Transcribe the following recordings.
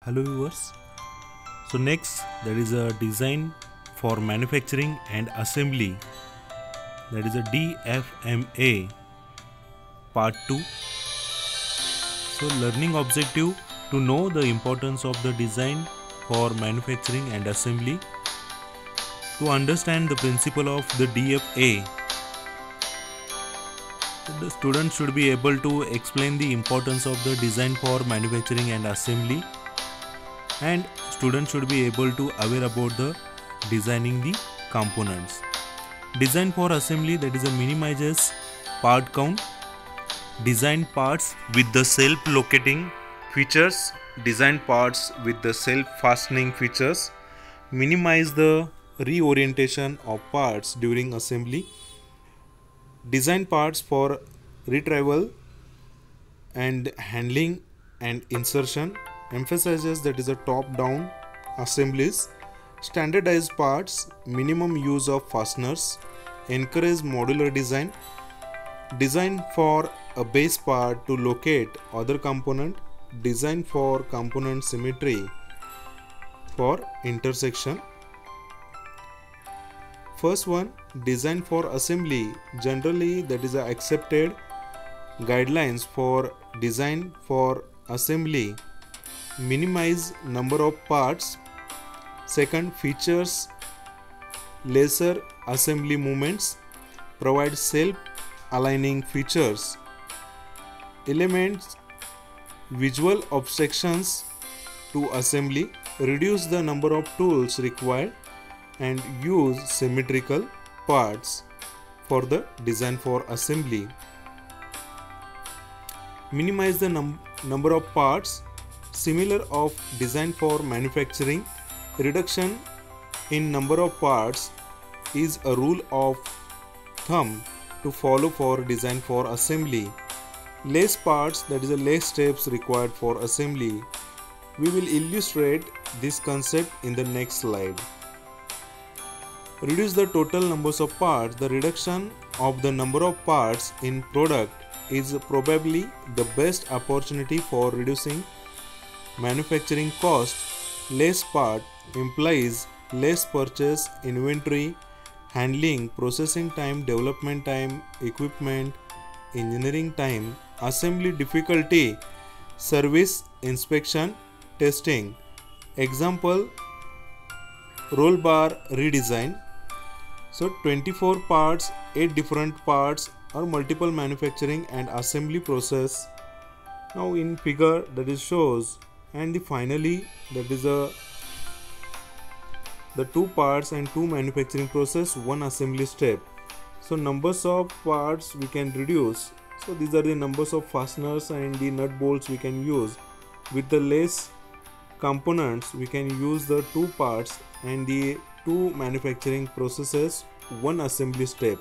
Hello viewers. So next there is a design for manufacturing and assembly, that is a DFMA part 2. So learning objective to know the importance of the design for manufacturing and assembly. To understand the principle of the DFA, the student should be able to explain the importance of the design for manufacturing and assembly, and student should be able to aware about the designing the components. Design for assembly, that is a minimizes part count, design parts with the self-locating features, design parts with the self-fastening features, minimize the reorientation of parts during assembly, design parts for retrieval and handling and insertion, emphasizes that is a top-down assemblies, standardized parts, minimum use of fasteners, encourage modular design, design for a base part to locate other component, design for component symmetry for intersection. First one, design for assembly. Generally that is accepted guidelines for design for assembly. Minimize number of parts. Second, features lesser assembly movements. Provide self-aligning features. Elements visual obstructions to assembly. Reduce the number of tools required and use symmetrical parts for the design for assembly. Minimize the number of parts. Similar of design for manufacturing, reduction in number of parts is a rule of thumb to follow for design for assembly. Less parts, that is less steps required for assembly. We will illustrate this concept in the next slide. Reduce the total numbers of parts. The reduction of the number of parts in product is probably the best opportunity for reducing manufacturing cost. Less part implies less purchase, inventory, handling, processing time, development time, equipment, engineering time, assembly difficulty, service, inspection, testing. Example, roll bar redesign. So 24 parts, 8 different parts or multiple manufacturing and assembly process. Now in figure that is shows, and finally that is the 2 parts and 2 manufacturing process, 1 assembly step. So numbers of parts we can reduce. So these are the numbers of fasteners and the nut bolts we can use. With the less components we can use the 2 parts and the 2 manufacturing processes, 1 assembly step.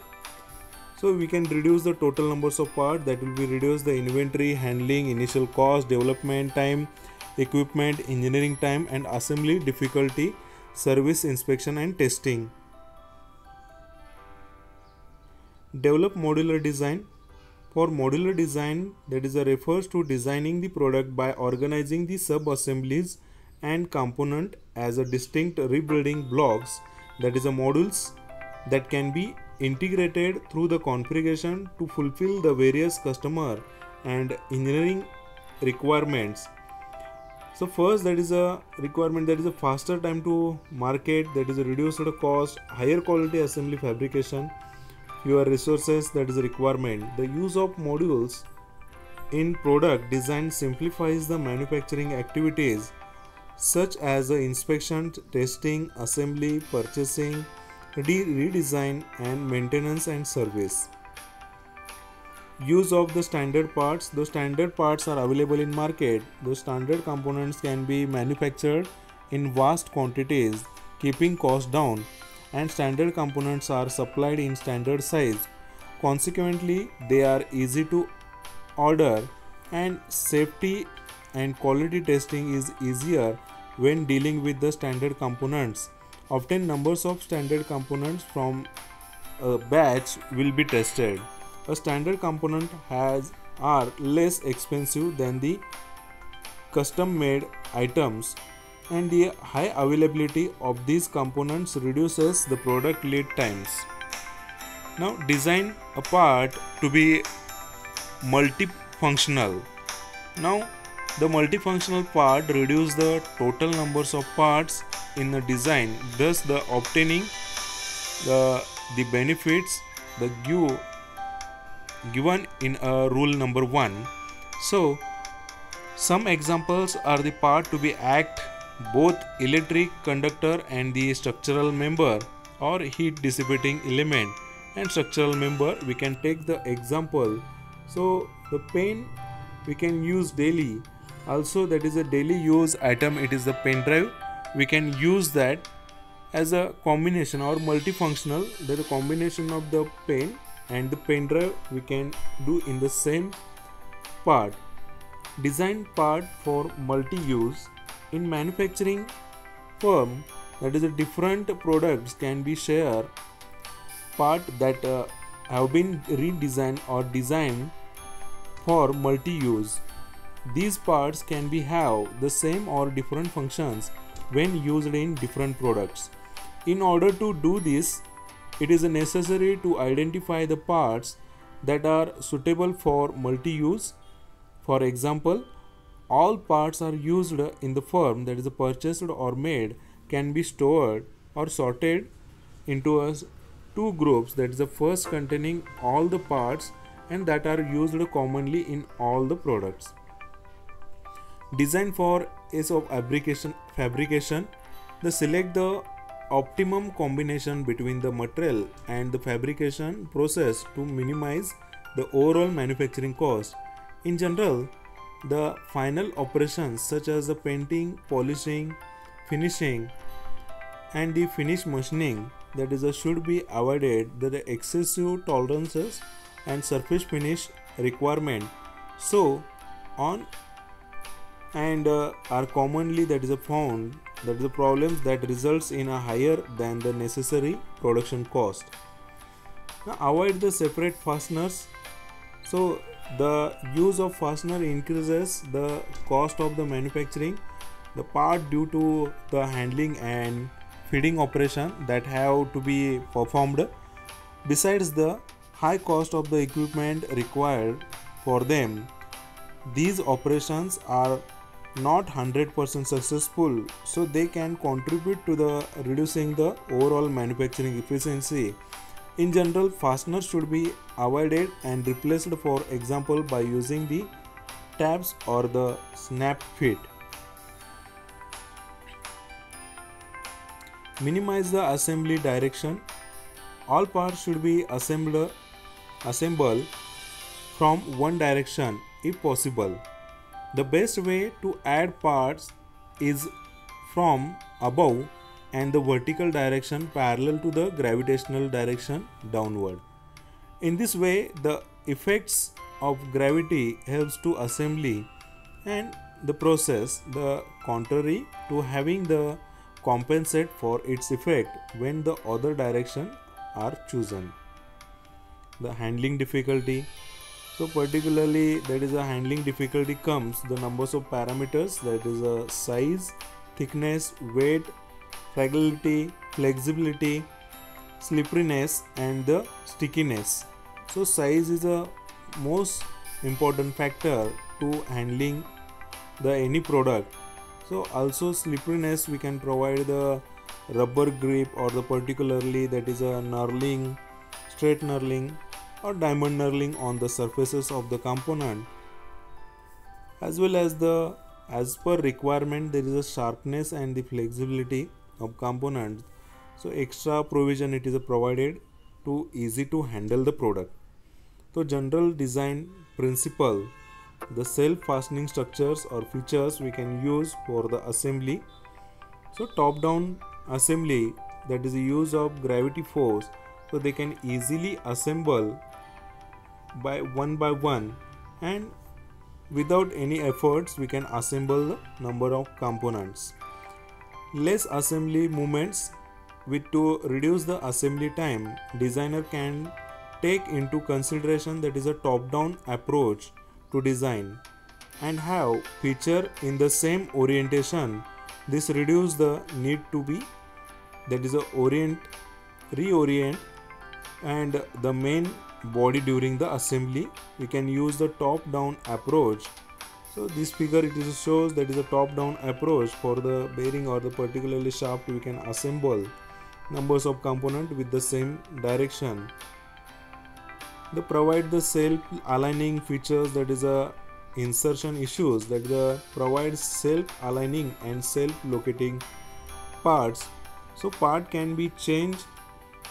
So we can reduce the total numbers of parts, that will be reduce the inventory, handling, initial cost, development time, equipment, engineering time and assembly difficulty, service, inspection and testing. Develop modular design. For modular design, that is refers to designing the product by organizing the sub-assemblies and component as a distinct rebuilding blocks, that is modules that can be integrated through the configuration to fulfill the various customer and engineering requirements. So first, that is a requirement, that is a faster time to market, that is a reduced cost, higher quality assembly fabrication, fewer resources, that is a requirement. The use of modules in product design simplifies the manufacturing activities such as inspection, testing, assembly, purchasing, redesign and maintenance and service. Use of the standard parts. Those standard parts are available in market. Those standard components can be manufactured in vast quantities, keeping cost down, and standard components are supplied in standard size. Consequently, they are easy to order and safety and quality testing is easier when dealing with the standard components. Often numbers of standard components from a batch will be tested. A standard component are less expensive than the custom made items, and the high availability of these components reduces the product lead times. Now design a part to be multifunctional. Now the multifunctional part reduces the total numbers of parts in the design, thus the obtaining the benefits the given in rule number 1. So some examples are the part to be act both electric conductor and the structural member, or heat dissipating element and structural member. We can take the example. So the pen we can use daily, also that is a daily use item, it is the pen drive. We can use that as a combination or multifunctional, that a combination of the pen and the pen drive we can do in the same part. Design part for multi-use. In manufacturing firm, that is a different products can be share part that have been redesigned or designed for multi-use. These parts can be have the same or different functions when used in different products. In order to do this, it is necessary to identify the parts that are suitable for multi-use. For example, all parts are used in the firm, that is purchased or made, can be stored or sorted into two groups, that is the first containing all the parts and that are used commonly in all the products. Design for ease of fabrication. The select the optimum combination between the material and the fabrication process to minimize the overall manufacturing cost. In general, the final operations such as the painting, polishing, finishing and the finish machining, that is should be avoided the excessive tolerances and surface finish requirement so on and are commonly that is found, that is the problems that results in a higher than the necessary production cost. Now avoid the separate fasteners. So the use of fastener increases the cost of the manufacturing the part due to the handling and feeding operation that have to be performed. Besides the high cost of the equipment required for them, these operations are not 100% successful, so they can contribute to the reducing the overall manufacturing efficiency. In general, fasteners should be avoided and replaced, for example by using the tabs or the snap fit. Minimize the assembly direction. All parts should be assembled from one direction if possible. The best way to add parts is from above and the vertical direction parallel to the gravitational direction downward. In this way, the effects of gravity helps to assembly and the process, the contrary to having the compensate for its effect when the other direction are chosen. The handling difficulty. So particularly that is a handling difficulty comes the numbers of parameters, that is a size, thickness, weight, fragility, flexibility, slipperiness and the stickiness. So size is a most important factor to handling the any product. So also slipperiness, we can provide the rubber grip or the particularly that is a knurling, straight knurling or diamond knurling on the surfaces of the component, as well as the as per requirement there is a sharpness and the flexibility of components. So extra provision it is provided to easy to handle the product. So general design principle, the self fastening structures or features we can use for the assembly. So top down assembly, that is the use of gravity force, so they can easily assemble by one and without any efforts we can assemble the number of components. Less assembly movements, with to reduce the assembly time, designer can take into consideration that is a top down approach to design. and have feature in the same orientation. This reduce the need to be, that is a reorient and the main body during the assembly. We can use the top down approach. So this figure it is shows that is a top down approach for the bearing or the particularly shaft. We can assemble numbers of component with the same direction. They provide the self aligning features, that is a insertion issues, that is a provides self aligning and self locating parts. So part can be changed,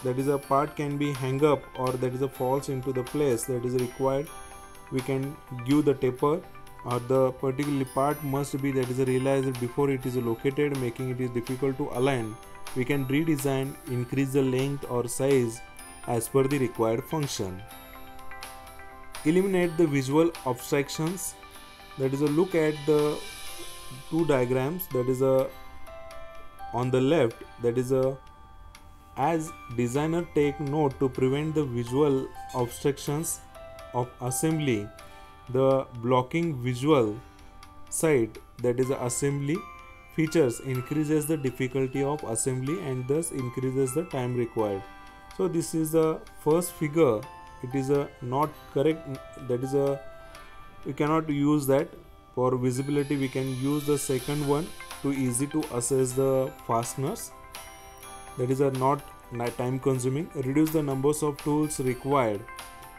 that is a part can be hang up, or that is a falls into the place that is required. We can give the taper, or the particular part must be, that is realized before it is located, making it is difficult to align. We can redesign, increase the length or size as per the required function. Eliminate the visual abstractions, that is a look at the two diagrams, that is a on the left, that is a as designer take note to prevent the visual obstructions of assembly. The blocking visual side, that is assembly features, increases the difficulty of assembly and thus increases the time required. So this is the first figure, it is not correct, that is we cannot use that. For visibility we can use the second one to easy to assess the fasteners, that is not time consuming, reduce the numbers of tools required.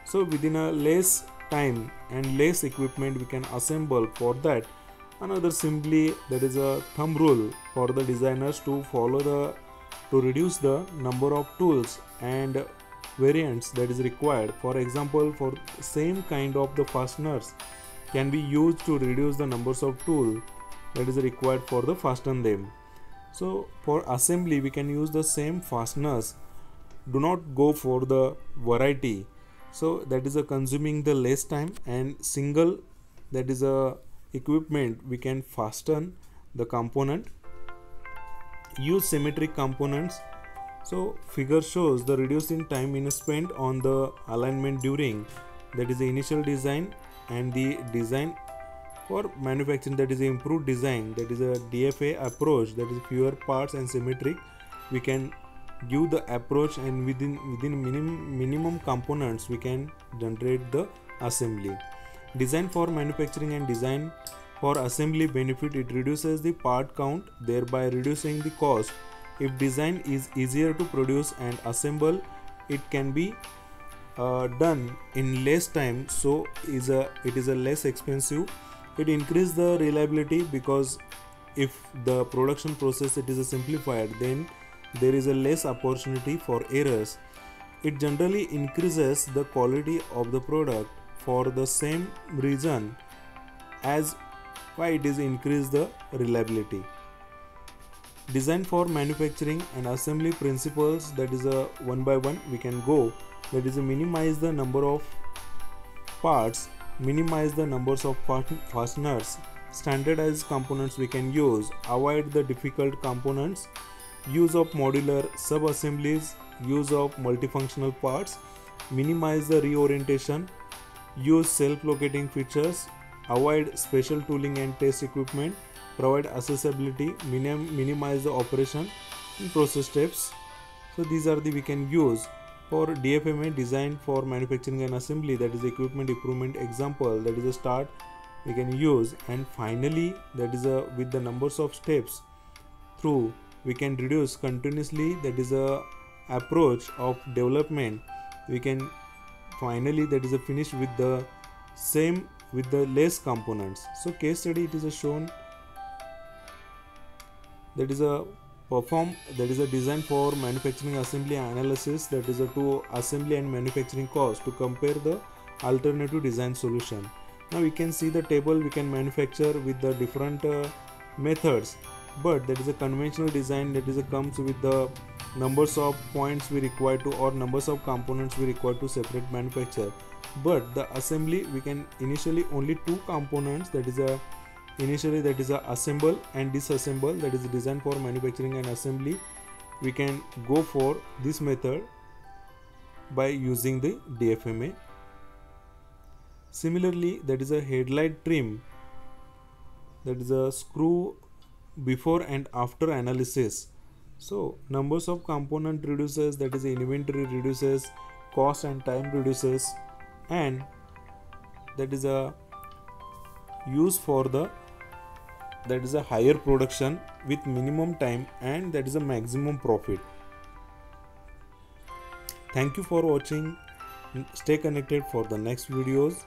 So within a less time and less equipment we can assemble. For that, another simply, that is a thumb rule for the designers to follow to reduce the number of tools and variants that is required. For example, for same kind of the fasteners can be used to reduce the numbers of tools that is required for the fasten them. So for assembly we can use the same fasteners, do not go for the variety. So that is a consuming the less time, and single, that is a equipment we can fasten the component. Use symmetric components. So figure shows the reducing time in spent on the alignment during, that is the initial design and the design for manufacturing, that is the improved design, that is a DFA approach, that is fewer parts and symmetric. We can give the approach, and within minimum components we can generate the assembly. Design for manufacturing and design for assembly benefit, it reduces the part count, thereby reducing the cost. If design is easier to produce and assemble, it can be done in less time, so it is a less expensive. It increases the reliability, because if the production process it is a simplified, then there is a less opportunity for errors. It generally increases the quality of the product. For the same reason as why it is increase the reliability. Design for manufacturing and assembly principles, that is a one by one we can go, that is a minimize the number of parts, minimize the numbers of fasteners, standardized components we can use, avoid the difficult components, use of modular sub-assemblies, use of multifunctional parts, minimize the reorientation, use self-locating features, avoid special tooling and test equipment, provide accessibility, minimize the operation and process steps. So these are the we can use. For DFMA, design for manufacturing and assembly, that is equipment improvement example, that is a start we can use. And finally, that is with the numbers of steps through we can reduce continuously, that is a approach of development. We can finally, that is a finish with the same with the less components. So case study it is a shown, that is a perform, that is a design for manufacturing assembly analysis, that is a to assembly and manufacturing cost to compare the alternative design solution. Now we can see the table we can manufacture with the different methods, but that is a conventional design, that is a comes with the numbers of points we require to, or numbers of components we require to separate manufacture. But the assembly we can initially only two components, that is a initially that is a assemble and disassemble, that is a design for manufacturing and assembly. We can go for this method by using the DFMA. Similarly, that is a headlight trim that is a screw before and after analysis. So numbers of component reduces, that is inventory reduces, cost and time reduces, and that is a use for the, that is a higher production with minimum time, and that is a maximum profit. Thank you for watching. Stay connected for the next videos.